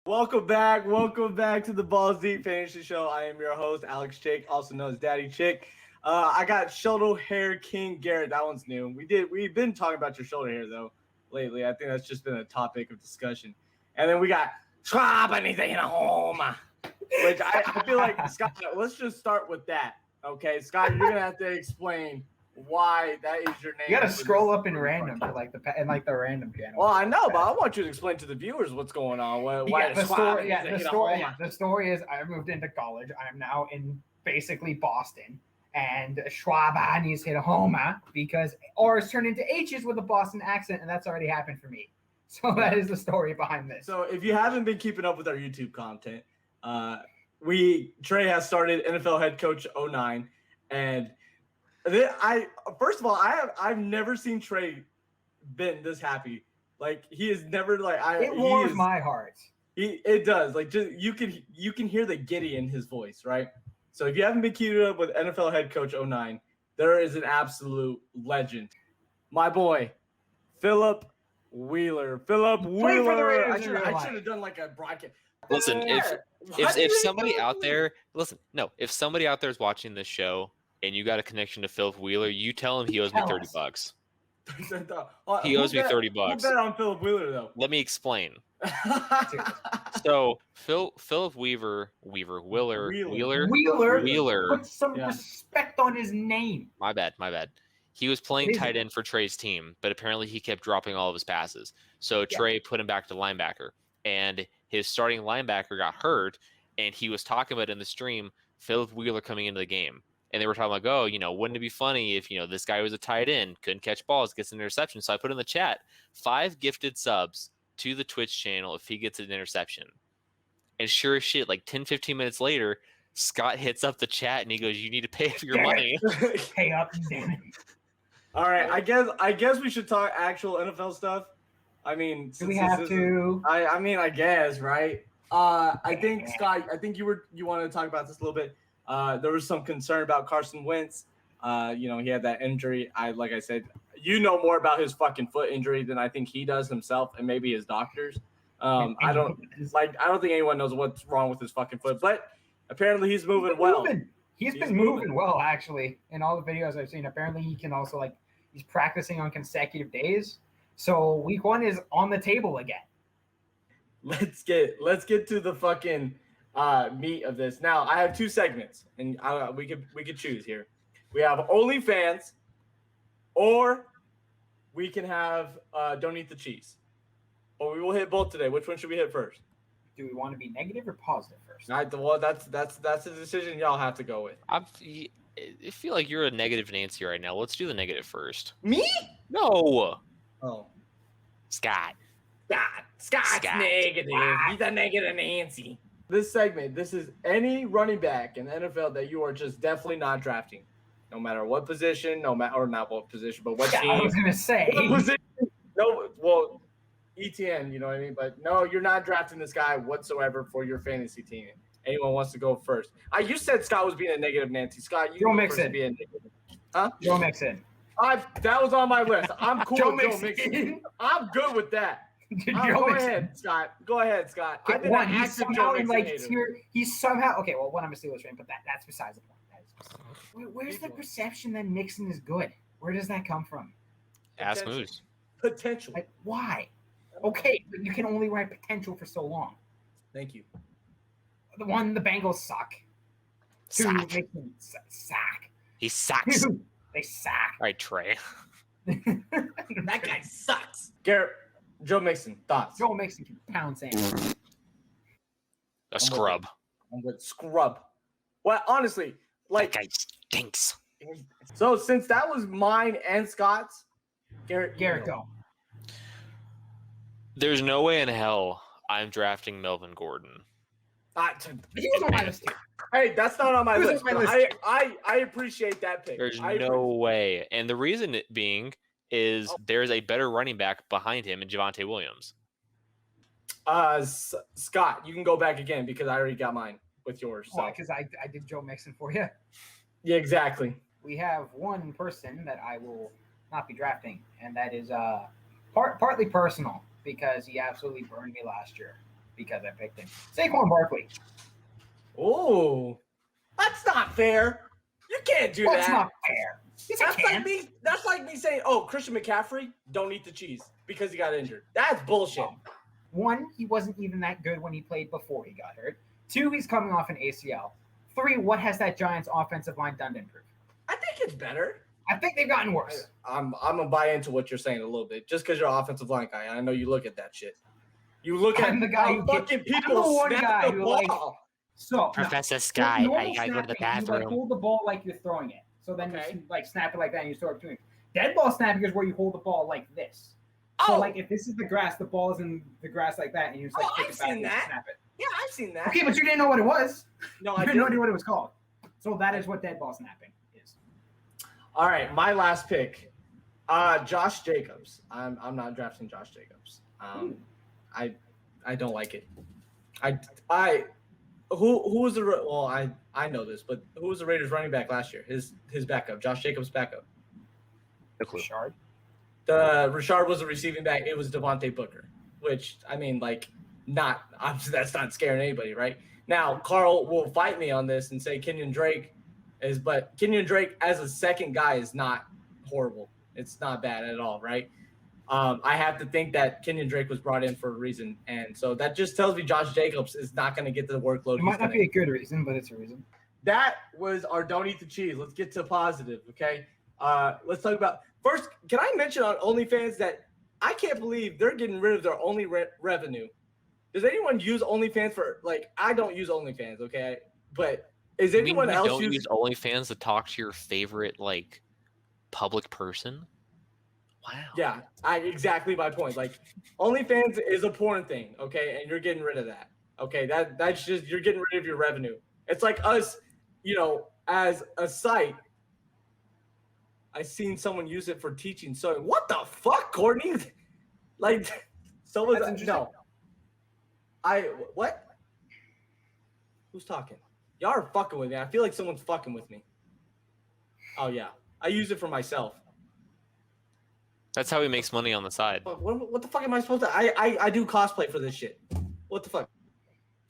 Welcome back to the Ballz Deep Fantasy Show. I am your host, Alex Chick, also known as Daddy Chick. I got shoulder hair king Garrett. That one's new. We've been talking about your shoulder hair though lately. I think that's just been a topic of discussion. And then we got Schwab anything in a home, which I feel like Scott. Let's just start with that, okay? Scott, you're gonna have to explain why that is your name. You gotta scroll up in random for the random channel. Well, I know, but I want you to explain to the viewers what's going on. The story is I moved into college. I'm now in basically Boston, and Schwab needs to hit a home because R's turned into H's with a Boston accent, and that's already happened for me. So that is the story behind this. So if you haven't been keeping up with our YouTube content, Trey has started NFL head coach 09, and I've never seen Trey been this happy. Like he is never like it warms my heart. It does. Like just you can hear the giddy in his voice, right? So if you haven't been keeping up with NFL head coach 09, there is an absolute legend. My boy, Phillip Wheeler. I should have done like a broadcast. Listen, if somebody out there is watching this show and you got a connection to Phillip Wheeler, you tell him he owes me $30. He owes me $30. Who bet on Phillip Wheeler though? Let me explain. So Phillip Wheeler. Put some respect on his name. My bad. He was playing tight end for Trey's team, but apparently he kept dropping all of his passes. So Trey put him back to linebacker, and his starting linebacker got hurt, and he was talking about in the stream Phillip Wheeler coming into the game. And they were talking like, oh, wouldn't it be funny if, this guy was a tight end, couldn't catch balls, gets an interception. So I put in the chat, 5 gifted subs to the Twitch channel if he gets an interception. And sure as shit, like 10, 15 minutes later, Scott hits up the chat and he goes, you need to pay for your money. Pay up, damn it. All right, I guess we should talk actual NFL stuff. I mean, do we have to? I guess, right? I think Scott, you wanted to talk about this a little bit. There was some concern about Carson Wentz. He had that injury. Like I said, you know more about his fucking foot injury than I think he does himself, and maybe his doctors. I don't think anyone knows what's wrong with his fucking foot, but apparently he's moving well. He's been moving well, actually, in all the videos I've seen. Apparently he can also he's practicing on consecutive days. So week 1 is on the table again. Let's get to the fucking meat of this. Now I have 2 segments, and we could choose here. We have OnlyFans, or we can have Don't Eat the Cheese. Or we will hit both today. Which one should we hit first? Do we want to be negative or positive first? Well, that's a decision y'all have to go with. I feel like you're a negative Nancy right now. Let's do the negative first. Me? No. Oh. Scott's negative. Wow. He's a negative Nancy. This segment, this is any running back in the NFL that you are just definitely not drafting. No matter what position, or not what position, but what team. I was going to say. No, well, ETN, you know what I mean? But no, you're not drafting this guy whatsoever for your fantasy team. Anyone wants to go first. You said Scott was being a negative Nancy. Scott, you Joe Mixon. Be a negative. Huh? Joe Mixon. That was on my list. I'm cool with Joe Mixon. Mixon. I'm good with that. Go ahead, Scott. I've been an active Joe Mixon hater. He's somehow okay. Well, one I'm a Steelers fan, but that's besides the point. Where's the perception that Mixon is good? Where does that come from? Ass moves. Potential. Why? Okay, but you can only write potential for so long. Thank you. The Bengals suck. Sack. He sucks. They suck. All right, Trey. That guy sucks. Garrett, Joe Mixon, thoughts? Joe Mixon can pound sand. A scrub. I'm with scrub. Well, honestly, that guy stinks. So since that was mine and Scott's, Garrett, go. There's no way in hell I'm drafting Melvin Gordon. He was on my list too. Hey, that's not on my list. I appreciate that pick. There's no way. And the reason it being is there's a better running back behind him in Javonte Williams. Scott, you can go back again because I already got mine with yours. So. Because I did Joe Mixon for you. Yeah, exactly. We have one person that I will not be drafting, and that is partly personal because he absolutely burned me last year. because I picked him. Saquon Barkley. Oh, that's not fair. You can't do That's that. not fair. Yes, I can. That's like me saying, "Oh, Christian McCaffrey, don't eat the cheese because he got injured." That's bullshit. One, he wasn't even that good when he played before he got hurt. Two, he's coming off an ACL. Three, what has that Giants offensive line done to improve? I think it's better. I think they've gotten worse. I'm gonna buy into what you're saying a little bit, just because you're an offensive line guy. I know you look at that shit. You look I'm at the guy how who fucking I'm people the one snap guy the who, ball. So Professor Sky, I gotta go to the bathroom. You hold the ball like you're throwing it. So then Okay. you snap it like that and you throw it to him. Dead ball snapping is where you hold the ball like this. So if this is the grass, the ball is in the grass like that, and you just kick it back and snap it. Yeah, I've seen that. Okay, but you didn't know what it was. No, I I had didn't. no idea what it was called. So that is what dead ball snapping is. All right, my last pick, Josh Jacobs. I'm not drafting Josh Jacobs. I don't like it. Who was the I know this, but who was the Raiders running back last year? His backup, Josh Jacobs' backup. No clue. Shard. Rashard was the receiving back. It was Devontae Booker, which that's not scaring anybody, right? Now Carl will fight me on this and say Kenyon Drake but Kenyon Drake as a second guy is not horrible. It's not bad at all, right? I have to think that Kenyon Drake was brought in for a reason, and so that just tells me Josh Jacobs is not going to get the workload. It might not be a good reason, but it's a reason. That was our don't eat the cheese. Let's get to positive, okay? Let's talk about first. Can I mention on OnlyFans that I can't believe they're getting rid of their only revenue? Does anyone use OnlyFans for I don't use OnlyFans, okay? But is anyone else don't use OnlyFans to talk to your favorite public person? Wow. Yeah, exactly my point. OnlyFans is a porn thing, okay, and you're getting rid of that. Okay, that's just you're getting rid of your revenue. It's like us, as a site. I seen someone use it for teaching sewing. What the fuck, Courtney? Someone's no. What? Who's talking? Y'all are fucking with me. I feel like someone's fucking with me. Oh yeah, I use it for myself. That's how he makes money on the side. What the fuck am I supposed to? I do cosplay for this shit. What the fuck?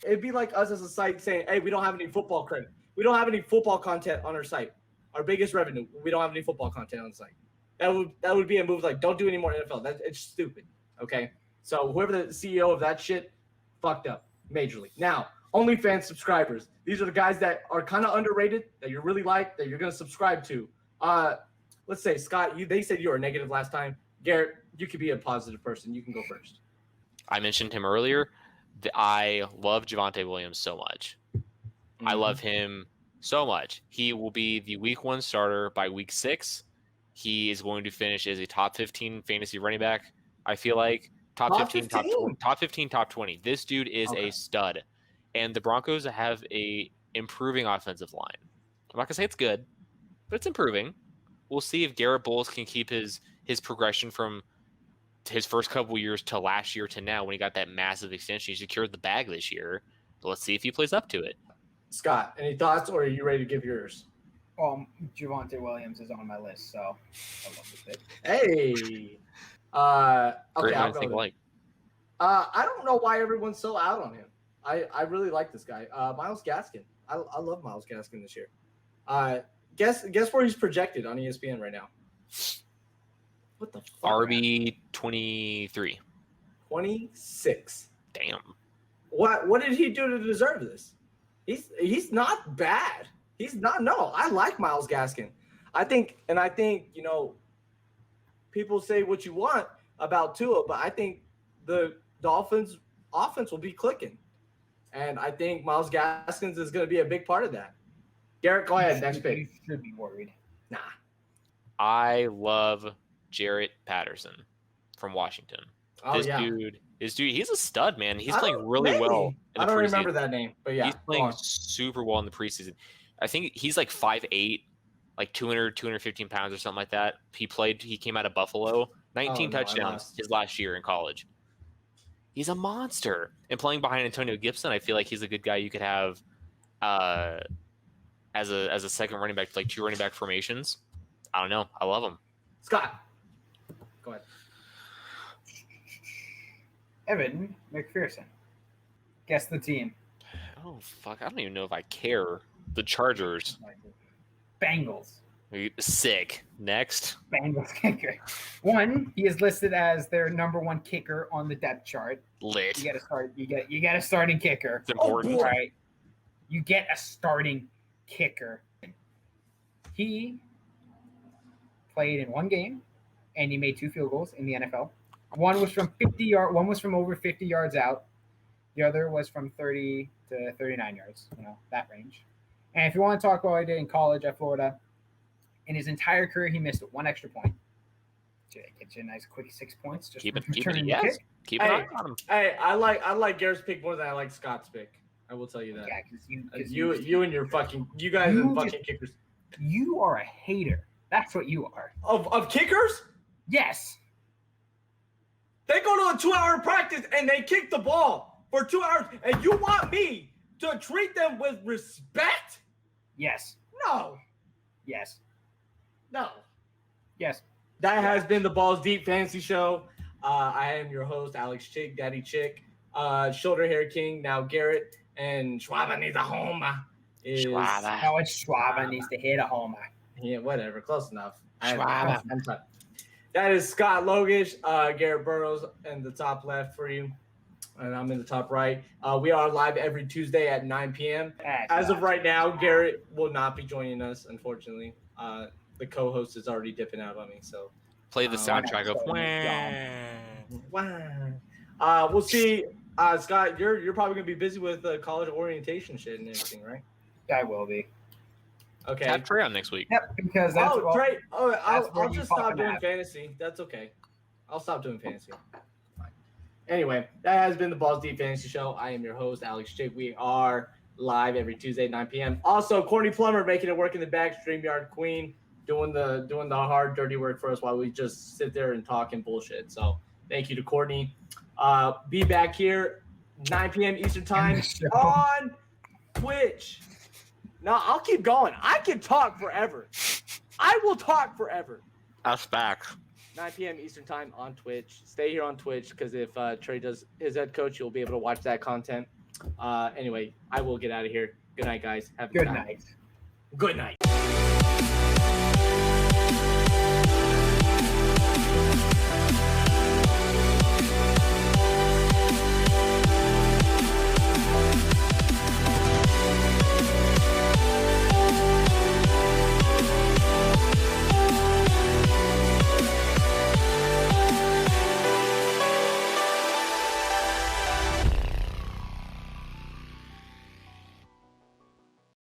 It'd be like us as a site saying, "Hey, we don't have any football credit. We don't have any football content on our site. Our biggest revenue. We don't have any football content on the site." That would be a move don't do any more NFL. It's stupid. Okay, so whoever the CEO of that shit fucked up majorly. Now, OnlyFans subscribers. These are the guys that are kind of underrated that you really like that you're gonna subscribe to. Let's say Scott. They said you were negative last time. Garrett, you could be a positive person. You can go first. I mentioned him earlier. I love Javonte Williams so much. Mm-hmm. I love him so much. He will be the week 1 starter by week 6. He is going to finish as a top 15 fantasy running back. I feel like top 15, top 20. This dude is a stud. And the Broncos have a improving offensive line. I'm not gonna say it's good, but it's improving. We'll see if Garrett Ballz can keep his progression from his first couple years to last year to now when he got that massive extension. He secured the bag this year. But let's see if he plays up to it. Scott, any thoughts, or are you ready to give yours? Javonte Williams is on my list, so I love this pick. Hey. Okay, I'll go. I don't know why everyone's so out on him. I really like this guy. Myles Gaskin. I love Myles Gaskin this year. Guess where he's projected on ESPN right now? What the fuck? RB 23. 26. Damn. What did he do to deserve this? He's not bad. He's not. No, I like Myles Gaskin. I think, people say what you want about Tua, but I think the Dolphins' offense will be clicking, and I think Myles Gaskin is going to be a big part of that. Garrett, go ahead. Next pick. You should be worried. Nah. I love Jarrett Patterson from Washington. Oh, this dude, he's a stud, man. He's playing really well. I don't remember that name, but yeah. He's playing super well in the preseason. I think he's 5'8", 200, 215 pounds or something like that. He came out of Buffalo, 19 touchdowns his last year in college. He's a monster. And playing behind Antonio Gibson, I feel like he's a good guy you could have as a second running back, 2 running back formations. I don't know. I love him. Scott, go ahead. Evan McPherson. Guess the team. Oh fuck! I don't even know if I care. The Chargers. Bengals. Sick. Next. Bengals kicker. One, he is listed as their number one kicker on the depth chart. Lit. You get a start. You get a starting kicker. It's important. All right. You get a starting kicker. He played in one game, and he made 2 field goals in the NFL. One was from 50 yards. One was from over 50 yards out. The other was from 30 to 39 yards. That range. And if you want to talk about what he did in college at Florida, in his entire career, he missed 1 extra point. Get you a nice quick 6 points. Just Keep it. kick. Keep an eye on him. Hey, I like Garrett's pick more than I like Scott's pick. I will tell you that. Yeah, because You and your fucking you guys You and fucking just- kickers. you are a hater. That's what you are. Of kickers? Yes. They go to a 2-hour practice and they kick the ball for 2 hours, and you want me to treat them with respect? Yes. No. Yes. No. Yes. That has been the Balls Deep Fantasy Show. I am your host, Alex Chick, Daddy Chick, Shoulder Hair King, now Garrett, and Schwab needs a homer. Schwab. No, it's Schwab needs to hit a homer. Yeah, whatever. Close enough. Schwab. I'm sorry. That is Scott Logish, Garrett Burrows in the top left for you, and I'm in the top right. We are live every Tuesday at 9 p.m. As of right now, Garrett will not be joining us, unfortunately. The co-host is already dipping out on me, so Play the soundtrack of. wow. We'll see. Scott, you're probably gonna be busy with college orientation shit and everything, right? I will be. Okay. Have Trey on next week. Yep, because that's Trey. Oh, that's where I'll you just stop fucking doing have. fantasy. That's okay. I'll stop doing fantasy. Fine. Anyway, that has been the Balls Deep Fantasy Show. I am your host, Alex Chick. We are live every Tuesday at 9 p.m. Also, Courtney Plummer making it work in the back, StreamYard Queen, doing the hard, dirty work for us while we just sit there and talk and bullshit. So thank you to Courtney. Be back here 9 p.m. Eastern Time on Twitch. No, I'll keep going. I can talk forever. I will talk forever. Us back. 9 p.m. Eastern Time on Twitch. Stay here on Twitch because if Trey does his head coach, you'll be able to watch that content. Anyway, I will get out of here. Good night, guys. Have a Good time. night. Good night.